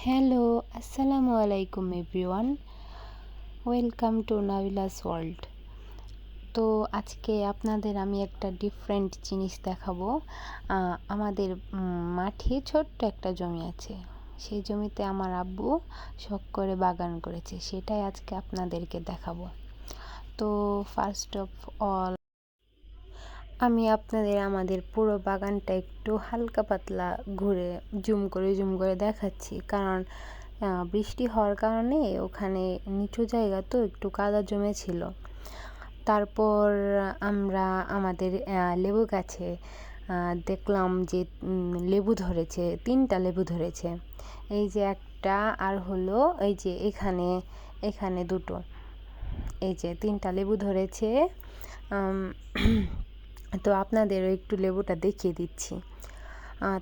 Hello, আসসালামু আলাইকুম everyone. Welcome to Nabila's world. তো আজকে আপনাদের আমি একটা ডিফারেন্ট জিনিস দেখাবো। আমাদের মাঠে ছোট্ট একটা জমি আছে। সেই জমিতে আমার আব্বু শখ করে বাগান করেছে, সেটাই আজকে আপনাদেরকে দেখাবো। তো ফার্স্ট অফ অল আমি আপনাদের আমাদের পুরো বাগানটা একটু হালকা পাতলা ঘুরে জুম করে দেখাচ্ছি, কারণ বৃষ্টি হওয়ার কারণে ওখানে নিচু জায়গা তো একটু কাদা জমেছিল। তারপর আমরা আমাদের লেবু গাছে দেখলাম যে লেবু ধরেছে, 3টা লেবু ধরেছে। এই যে একটা, আর হলো এই যে এখানে দুটো, এই যে 3টা লেবু ধরেছে। তো আপনাদেরও একটু লেবুটা দেখিয়ে দিচ্ছি।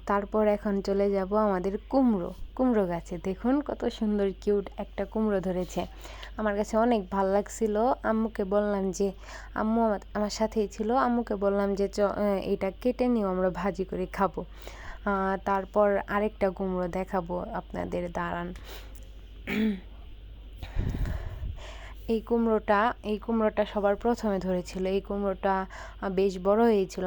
তারপর এখন চলে যাব আমাদের কুমড়ো গাছে। দেখুন কত সুন্দর কিউট একটা কুমড়ো ধরেছে। আমার কাছে অনেক ভাল লাগছিল। আম্মুকে বললাম যে, আম্মু আমার সাথেই ছিল, আম্মুকে বললাম যে এটা কেটে নিও, আমরা ভাজি করে খাবো। তারপর আরেকটা কুমড়ো দেখাবো আপনাদের, দাঁড়ান। এই কুমড়োটা সবার প্রথমে ধরেছিল। এই কুমড়োটা বেশ বড় হয়েছিল।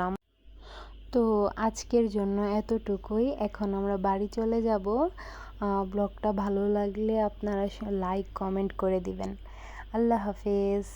তো আজকের জন্য এতটুকুই। এখন আমরা বাড়ি চলে যাব। ব্লগটা ভালো লাগলে আপনারা লাইক কমেন্ট করে দিবেন। আল্লাহ হাফেজ।